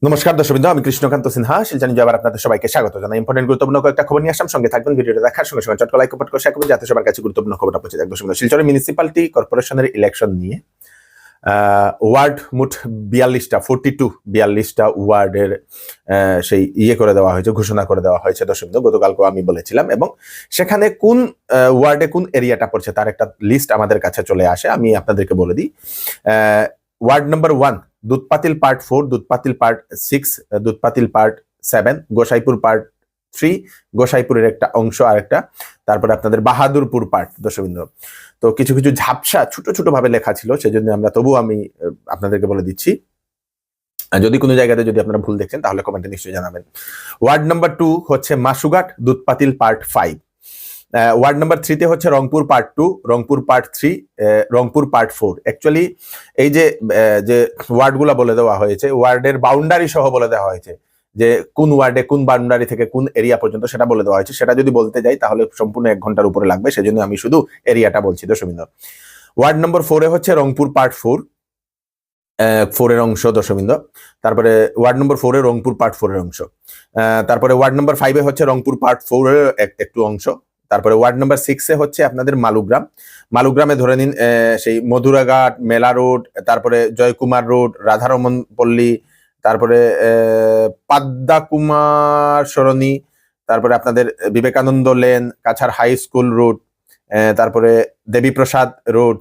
নমস্কার দর্শকবৃন্দ, আমি কৃষ্ণকান্ত সিনহা শিলচর নিউজে আবার আপনাদের সবাইকে স্বাগত জানাই। ইম্পর্টেন্ট গুরুত্বপূর্ণ কয়েকটা খবর নিয়ে আসলাম, সঙ্গে থাকবেন। ভিডিওটা দেখার সঙ্গে সঙ্গে চটকা লাইক কমেন্ট করে শেয়ার করবেন যাতে সবার কাছে গুরুত্বপূর্ণ খবরটা পৌঁছে যায়। দর্শকবৃন্দ, শিলচর মিউনিসিপ্যালিটি কর্পোরেশনের ইলেকশন নিয়ে ওয়ার্ড মোট 42টা ওয়ার্ডের সেই করে দেওয়া হয়েছে, ঘোষণা করে দেওয়া হয়েছে। দর্শকবৃন্দ, গতকালকে আমি বলেছিলাম, এবং সেখানে কোন ওয়ার্ডে কোন এরিয়াটা পড়ছে তার একটা লিস্ট আমাদের কাছে চলে আসে। আমি আপনাদেরকে বলে দিই। Ward number 1 Dudhpatil part 4, Dudhpatil part 6, Dudhpatil part 7, Gosaipur part 3, গোসাইপুরের একটা অংশ আরেকটা, তারপরে আপনাদের বাহাদুরপুর পার্ট। দর্শকবৃন্দ, তো কিছু কিছু ঝাপসা ছোট ছোট ভাবে লেখা ছিল, সেজন্য আমরা তবু আমি আপনাদেরকে বলে দিচ্ছি। যদি কোনো জায়গাতে যদি আপনারা ভুল দেখছেন তাহলে কমেন্টে নিশ্চয়ই জানাবেন। ওয়ার্ড নাম্বার 2 হচ্ছে মাসুঘাট দুধপাতিল পার্ট 5। ওয়ার্ড নাম্বার 3 তে হচ্ছে Rangpur part 2, Rangpur part 3, Rangpur part 4। Actually এই যে ওয়ার্ডগুলো বলে দেওয়া হয়েছে, ওয়ার্ডের বাউন্ডারি সহ বলে দেওয়া হয়েছে যে কোন ওয়ার্ডে কোন বাউন্ডারি থেকে কোন এরিয়া পর্যন্ত সেটা বলে দেওয়া হয়েছে। সেটা যদি বলতে যাই তাহলে সম্পূর্ণ 1 ঘন্টার উপরে লাগবে, সেজন্য আমি শুধু এরিয়াটা বলছি। দর্শকবৃন্দ, ওয়ার্ড নম্বর 4 এ হচ্ছে রংপুর পার্ট 4, 4 এর অংশ। দর্শকবৃন্দ, তারপরে ওয়ার্ড নম্বর 4 এ রংপুর পার্ট 4 এর অংশ। তারপরে ওয়ার্ড নম্বর 5 এ হচ্ছে রংপুর পার্ট 4 এর একটু অংশ। তারপরে ওয়ার্ড নাম্বার 6 এ হচ্ছে আপনাদের মালুগ্রাম। মালুগ্রামে ধরে নিন সেই মধুরাঘাট, মেলা রোড, তারপরে জয়কুমার রোড, রাধারমন পল্লী, তারপরে পাদ্দাকুমার সরণি, তারপরে আপনাদের Vivekananda lane, Cachar high school road, তারপরে দেবীপ্রসাদ রোড,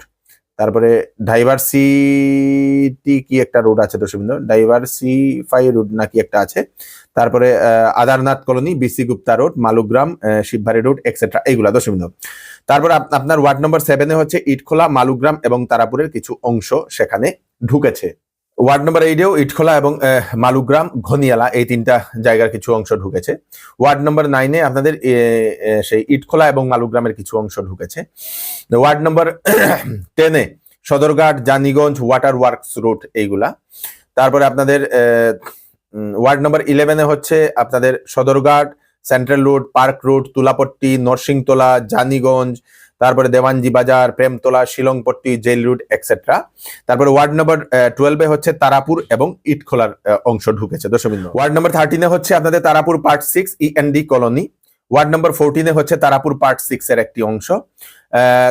তারপরে ডাইভার্সিটি কি একটা রোড আছে দর্শকবৃন্দ, ডাইভার্সিফাই রোড নাকি একটা আছে, তারপরে Adharnath colony, BC Gupta road, Malugram, Shibbari road, etcetera, এইগুলা দর্শকবৃন্দ। তারপরে আপনার ওয়ার্ড নম্বর 7 এ হচ্ছে ইটখোলা, মালুগ্রাম এবং তারাপুরের কিছু অংশ সেখানে ঢুকেছে। ওয়ার্ড নম্বর 8 এও ইটখোলা এবং মালুগ্রাম, ঘনিয়ালা, এই 3টা জায়গার কিছু অংশ ঢুকেছে। ওয়ার্ড নম্বর 9 এ আপনাদের সেই ইটখোলা এবং মালুগ্রামের কিছু অংশ ঢুকেছে। ওয়ার্ড নম্বর 10 এ Sadarghat, Janiganj, water works road, এইগুলা। তারপরে আপনাদের ওয়ার্ড নম্বর 11 এ হচ্ছে আপনাদের Sadarghat, central road, park road, Tulapatti, Narsingtola, Janiganj, তারপরে Dewanji Bazar, Premtala, Shillongpatti, jail road, etcetera. তারপরে ওয়ার্ড নম্বর 12 এ হচ্ছে তারাপুর এবং ইটখোলার অংশ ঢুকেছে। দর্শকবৃন্দ, ওয়ার্ড নম্বর 13 এ হচ্ছে আপনাদের Tarapur part 6, END colony. Ward number 14 এ হচ্ছে তারাপুর পার্ট 6 এর একটি অংশ।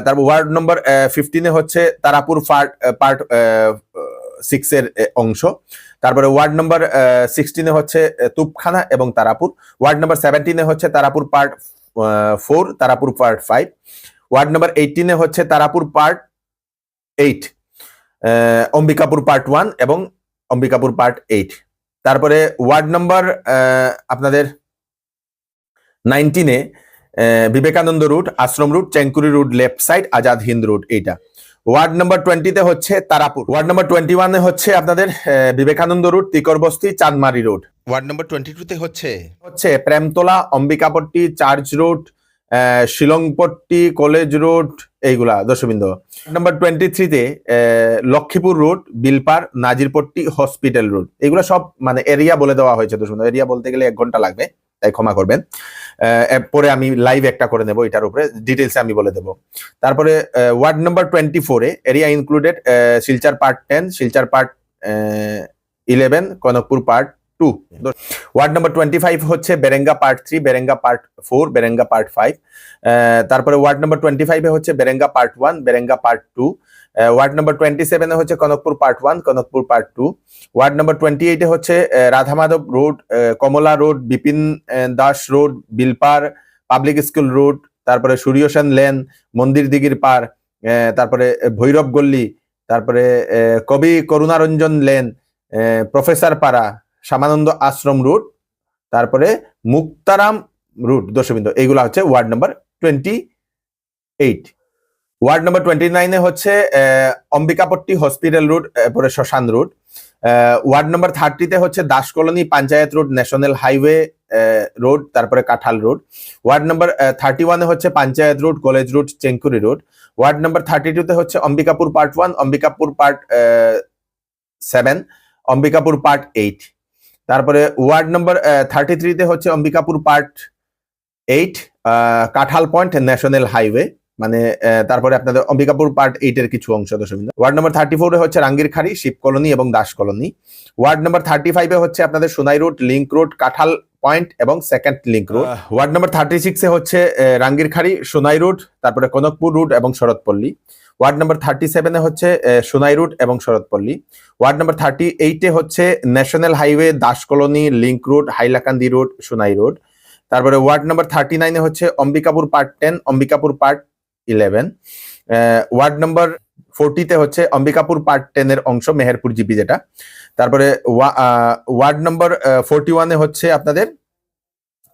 তারপর ওয়ার্ড নম্বর 15 এ হচ্ছে তারাপুর পার্ট 6 এর অংশ। তারপরে ওয়ার্ড নম্বর 16 এ হচ্ছে তুপখানা এবং তারাপুর। ওয়ার্ড নম্বর 17 এ হচ্ছে Tarapur part 4, Tarapur part 5। Ward number 18 এ হচ্ছে তারাপুর পার্ট 8, অম্বিকাপুর পার্ট 1 এবং অম্বিকাপুর পার্ট 8। তারপরে ওয়ার্ড নম্বর আপনাদের 19 এ Vivekananda route, Ashram route, Chengkuri route left side, Azad Hind route, এইটা। ওয়ার্ড নম্বর 20 তে হচ্ছে তারাপুর। ওয়ার্ড নম্বর 21 এ হচ্ছে আপনাদের বিবেকানন্দ রুট, তিকরবস্তি, চাঁদমারি রোড। ওয়ার্ড নম্বর 22 তে হচ্ছে Premtala, Ambikapatti, church road, Shillongpatti, college road, এইগুলা দর্শকবৃন্দ। নাম্বার 23 তে Lakshmipur road, Bilpar, Nazirpatti, hospital road, এগুলো সব মানে এরিয়া বলে দেওয়া হয়েছে দর্শকবৃন্দ। এরিয়া বলতে গেলে 1 ঘন্টা লাগবে, তাই ক্ষমা করবেন। পরে আমি লাইভ একটা করে নেব, এটার উপরে ডিটেলসে আমি বলে দেব। তারপরে ওয়ার্ড নাম্বার 24 এ area included Silchar part 10, Silchar part 11, Kanakpur part 2। Ward number 25 হচ্ছে Berenga part 3, Berenga part 4, Berenga part 5। তারপরে ওয়ার্ড নাম্বার 25 এ হচ্ছে Berenga part 1, Berenga part 2। Ward number 27 এ হচ্ছে Kanakpur part 1, Kanakpur part 2। Ward number 28 এ হচ্ছে Radhamadhab road, Kamala road, Bipin Das road, Bilpar public school road, তারপরে সূর্যসেন লেন, মন্দির দিঘির পার, তারপরে ভৈরব গল্লি, তারপরে কবি করুণারঞ্জন লেন, প্রফেসর পাড়া, শ্যামানন্দ আশ্রম রুট, তারপরে মুক্তারাম রুট। দর্শকবৃন্দ, এইগুলা হচ্ছে ওয়ার্ড নাম্বার 28। ওয়ার্ড নাম্বার 29 এ হচ্ছে অম্বিকাপট্টি হসপিটাল রোড, পরে শ্মশান রোড। ওয়ার্ড নাম্বার 30 তে হচ্ছে Das colony, panchayat road, national highway road, তারপরে কাঁঠাল রোড। ওয়ার্ড নাম্বার 31 এ হচ্ছে panchayat road, college road, Chenkuri road. Ward number 32 তে হচ্ছে Ambikapur part 1, Ambikapur part 7, Ambikapur part 8। তারপরে ওয়ার্ড নাম্বার 33 তে হচ্ছে অম্বিকাপুর পার্ট 8, কাঁঠাল পয়েন্ট, ন্যাশনাল হাইওয়ে। মানে তারপরে আপনাদের অম্বিকাপুর পার্ট 8 এর কিছু অংশ দর্শকবৃন্দ। ওয়ার্ড নাম্বার 34 এ হচ্ছে রাঙ্গিরখাড়ি, শিব কলোনি এবং দাস কলোনি। ওয়ার্ড নাম্বার 35 এ হচ্ছে আপনাদের Sonai road, link road, Kathal point এবং second link road. Ward number 36 এ হচ্ছে রাঙ্গিরখাড়ি, সোনাই রোড, তারপরে কনকপুর রোড এবং শরৎপল্লী। ওয়ার্ড নাম্বার 37 এ হচ্ছে সোনাই রোড এবং শরৎপল্লী। ওয়ার্ড নাম্বার 38 এ হচ্ছে national highway, Das colony, link road, Hailakandi road, Sonai road. তারপরে ওয়ার্ড নাম্বার 39 এ হচ্ছে Ambikapur part 10, Ambikapur part 11। Ward number 40 তে হচ্ছে অম্বিকাপুর পার্ট 10 এর অংশ, মেহেরপুর জিপি যেটা। তারপরে ওয়ার্ড নাম্বার 41 এ হচ্ছে আপনাদের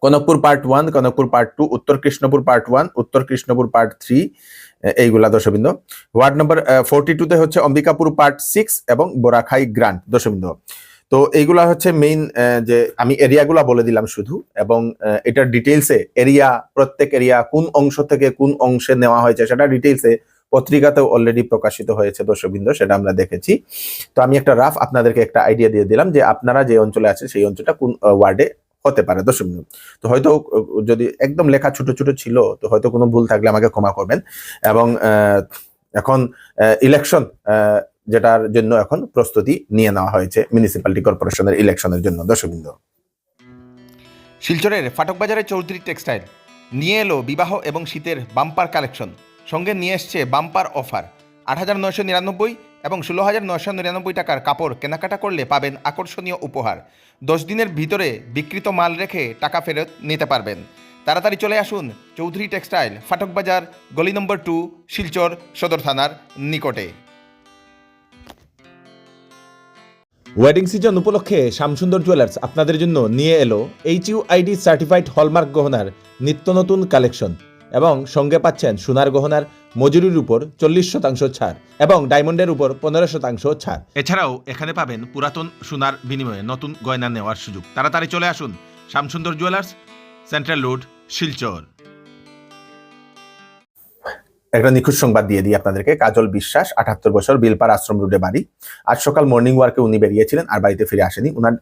কনকপুর পার্ট 1, কনকপুর পার্ট 2, উত্তর কৃষ্ণপুর পার্ট 1, উত্তর কৃষ্ণপুর পার্ট 3, এইগুলা দর্শকবৃন্দ। ওয়ার্ড নাম্বার 42 তে হচ্ছে অম্বিকাপুর পার্ট 6 এবং বোরাখাই গ্রান্ট দর্শকবৃন্দ। তো এইগুলা হচ্ছে মেইন, যে আমি এরিয়াগুলা বলে দিলাম শুধু, এবং এটার ডিটেইলসে এরিয়া, প্রত্যেক এরিয়া কোন অংশ থেকে কোন অংশে নেওয়া হয়েছে সেটা ডিটেইলসে পত্রিকাতেও অলরেডি প্রকাশিত হয়েছে দর্শকবৃন্দ, সেটা আমরা দেখেছি। তো আমি একটা রাফ আপনাদেরকে একটা আইডিয়া দিয়ে দিলাম যে আপনারা যে অঞ্চলে আছেন সেই অঞ্চলটা কোন ওয়ার্ডে হতে পারে দর্শকবৃন্দ। তো হয়তো যদি একদম লেখা ছোট ছোট ছিল তো হয়তো কোনো ভুল থাকলে আমাকে ক্ষমা করবেন। এবং এখন ইলেকশন যেটার জন্য এখন প্রস্তুতি নিয়ে নেওয়া হয়েছে মিউনিসিপ্যালিটি কর্পোরেশনের ইলেকশনের জন্য দর্শকবৃন্দ। শিলচরের ফাটক বাজারে চৌধুরী টেক্সটাইল নিয়ে এলো বিবাহ এবং শীতের বাম্পার কালেকশন, সঙ্গে নিয়ে এসছে বাম্পার অফার। 8,999 এবং 16,999 টাকার কাপড় কেনাকাটা করলে পাবেন আকর্ষণীয় উপহার। 10 দিনের ভিতরে বিক্রিত মাল রেখে টাকা ফেরত নিতে পারবেন। তাড়াতাড়ি চলে আসুন চৌধুরী টেক্সটাইল, ফাটক বাজার, গলি নম্বর 2, শিলচর সদর থানার নিকটে। ওয়েডিং সিজন উপলক্ষে শ্যামসুন্দর জুয়েলার্স আপনাদের জন্য নিয়ে এলো HUID সার্টিফাইড হলমার্ক গহনার নিত্য নতুন কালেকশন, এবং সঙ্গে পাচ্ছেন সোনার গহনার মজুরির উপর 40% ছাড় এবং ডায়মন্ডের উপর 15% ছাড়। এছাড়াও এখানে পাবেন পুরাতন সোনার বিনিময়ে নতুন গয়না নেওয়ার সুযোগ। তাড়াতাড়ি চলে আসুন Shyamsundar jewellers, central road, Silchar. একটা নিখুঁত সংবাদ দিয়ে দিই আপনাদেরকে। কাজল বিশ্বাস, 78 বছর, বিলপাড় আশ্রম রোডে বাড়ি। আজ সকাল মর্নিং ওয়ার্কে উনি বেরিয়েছিলেন আর বাড়িতে ফিরে আসেনি। উনার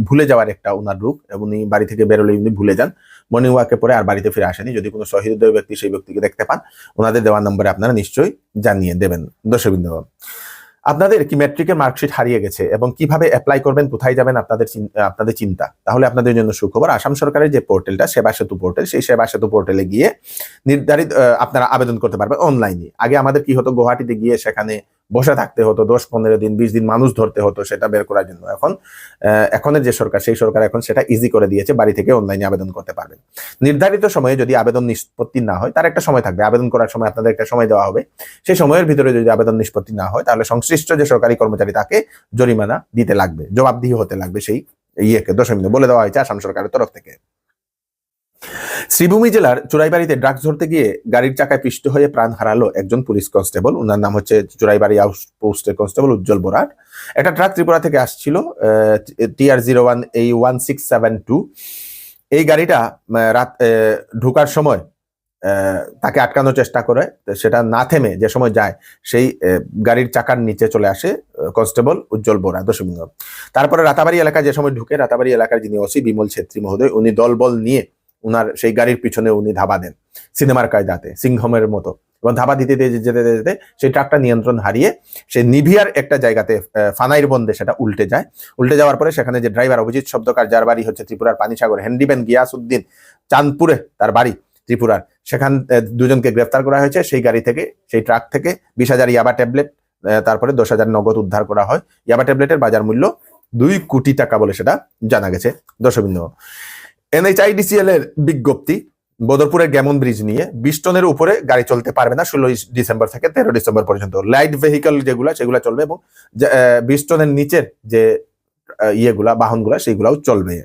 ভুলে যাওয়ার একটা উনার রূপ, উনি বাড়ি থেকে বেরোলে উনি ভুলে যান, মর্নিং ওয়ার্কে পরে আর বাড়িতে ফিরে আসেনি। যদি কোনো সহৃদয় ব্যক্তি সেই ব্যক্তিকে দেখতে পান, ওনাদের দেওয়া নম্বরে আপনারা নিশ্চয়ই জানিয়ে দেবেন দর্শকবৃন্দ। আপনাদের কি ম্যাট্রিকের মার্কশিট হারিয়ে গেছে এবং কিভাবে অ্যাপ্লাই করবেন, কোথায় যাবেন আপনাদের চিন্তা, তাহলে আপনাদের জন্য সুখবর। আসাম সরকারের যে পোর্টালটা সেবা সেতু পোর্টাল, সেই সেবা সেতু পোর্টালে গিয়ে নির্ধারিত আপনারা আবেদন করতে পারবেন অনলাইনে। আগে আমাদের কি হতো, গুয়াহাটিতে গিয়ে সেখানে বসে থাকতে হতো 10-15 দিন 20 দিন মানুষ ধরতে হতো সেটা বের করার জন্য। এখনের যে সরকার, সেই সরকার এখন সেটা ইজি করে দিয়েছে, বাড়ি থেকে অনলাইনে আবেদন করতে পারবেন। নির্ধারিত সময়ে যদি আবেদন নিষ্পত্তি না হয়, তার একটা সময় থাকবে, আবেদন করার সময় আপনাদের একটা সময় দেওয়া হবে। সেই সময়ের ভিতরে যদি আবেদন নিষ্পত্তি না হয়, তাহলে সংশ্লিষ্ট যে সরকারি কর্মচারী তাকে জরিমানা দিতে লাগবে, জবাবদিহি হতে লাগবে সেই দর্শকবৃন্দ বলে দেওয়া হয়েছে আসাম সরকারের তরফ থেকে। শ্রীভূমি জেলার চুরাইবাড়িতে ড্রাগস ধরতে গিয়ে গাড়ির চাকায় পিষ্ট হয়ে প্রাণ হারালো একজন পুলিশ কনস্টেবল। ওনার নাম হচ্ছে চুরাইবাড়ি আউটপোস্টের কনস্টেবল উজ্জ্বল বরাট। একটা ট্রাক ত্রিপুরা থেকে আসছিল, TR01 1672। এই গাড়িটা রাত ঢোকার সময় তাকে আটকানোর চেষ্টা করে, সেটা না থেমে যে সময় যায় সেই গাড়ির চাকার নিচে চলে আসে কনস্টেবল উজ্জ্বল বোরা দর্শকবৃন্দ। তারপরে রাতাবাড়ি এলাকায় যে সময় ঢুকে, রাতাবাড়ি এলাকার যিনি ওসি বিমল ছেত্রী মহোদয়, উনি দলবল নিয়ে উনার সেই গাড়ির পিছনে উনি ধাবা দেন সিনেমার কায়দাতে, সিংহমের মতো, এবং ধাবা দিতে যেতে যেতে সেই ট্রাকটা নিয়ন্ত্রণ হারিয়ে সে নিভিয়ার একটা জায়গাতে ফানাইর বন্দে সেটা উল্টে যায়। উল্টে যাওয়ার পরে সেখানে যে ড্রাইভার অভিজিৎ শব্দকার, যার বাড়ি হচ্ছে ত্রিপুরার পানিসাগর, হ্যান্ডিম্যান গিয়াসউদ্দিন, চাঁদপুরে তার বাড়ি ত্রিপুরার, সেখান দুজনকে গ্রেফতার করা হয়েছে। সেই গাড়ি থেকে, সেই ট্রাক থেকে 20,000 ইয়াবা ট্যাবলেট, তারপরে 10,000 নগদ উদ্ধার করা হয়। ইয়াবা ট্যাবলেটের বাজার মূল্য 2 কোটি টাকা বলে সেটা জানা গেছে দর্শকবৃন্দ। NHIDCL এর বিজ্ঞপ্তি, বদরপুরের গ্যামন ব্রিজ নিয়ে 20 টনের উপরে গাড়ি চলতে পারবে না 16 ডিসেম্বর থেকে 13 ডিসেম্বর পর্যন্ত। লাইট ভেহিকল যেগুলা সেগুলা চলবে, এবং 20 টনের নিচের যে বাহনগুলা সেইগুলাও চলবে।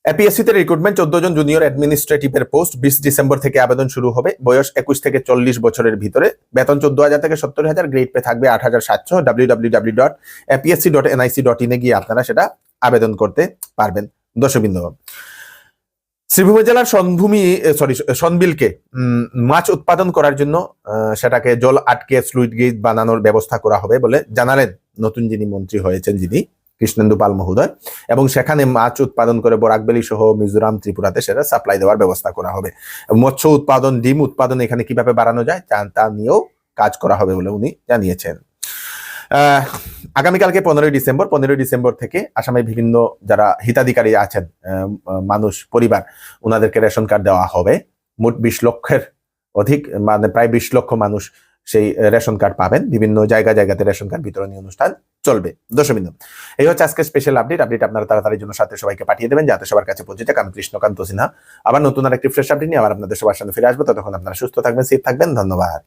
APSC তে রিক্রুটমেন্ট 14 জন জুনিয়র অ্যাডমিনিস্ট্রেটিভের পোস্ট 20 ডিসেম্বর থেকে আবেদন শুরু হবে। বয়স 21 থেকে 40 বছরের ভিতরে। বেতন 14,000 থেকে 70,000, গ্রেড পে থাকবে 8,700। www.apsc.nic.in এ গিয়ে আপনারা সেটা আবেদন করতে পারবেন দর্শকবৃন্দ। শ্রীভূমি জেলার সনবিলকে মাছ উৎপাদন করার জন্য সেটাকে জল আটকে স্লুইস গেট বানানোর ব্যবস্থা করা হবে বলে জানালেন নতুন যিনি মন্ত্রী হয়েছেন, যিনি কৃষ্ণেন্দু পাল মহোদয়, এবং সেখানে মাছ উৎপাদন করে বরাকবেলি সহ মিজোরাম, ত্রিপুরাতে সেটা সাপ্লাই দেওয়ার ব্যবস্থা করা হবে। মৎস্য উৎপাদন, ডিম উৎপাদন এখানে কিভাবে বাড়ানো যায় তা নিয়েও কাজ করা হবে বলে উনি জানিয়েছেন। আগামীকালকে 15ই ডিসেম্বর থেকে আসামের বিভিন্ন যারা হিতাধিকারী আছেন মানুষ, পরিবার, ওনাদেরকে রেশন কার্ড দেওয়া হবে। মোট 20 লক্ষের অধিক, মানে প্রায় 20 লক্ষ মানুষ সেই রেশন কার্ড পাবেন। বিভিন্ন জায়গাতে রেশন কার্ড বিতরণী অনুষ্ঠান চলবে। দর্শকবৃন্দ, এই হচ্ছে আজকে স্পেশাল আপডেট আপনারা তাড়াতাড়ির জন্য সাথে সবাইকে পাঠিয়ে দেবেন, যাতে সবার কাছে পৌঁছে যায়। আমি কৃষ্ণকান্ত সিনহা আবার নতুন আর একটি ফ্রেশ আপডেট নিয়ে আবার আপনাদের সবার সামনে ফিরে আসবো। ততক্ষণ আপনারা সুস্থ থাকবেন, সেফ থাকবেন। ধন্যবাদ।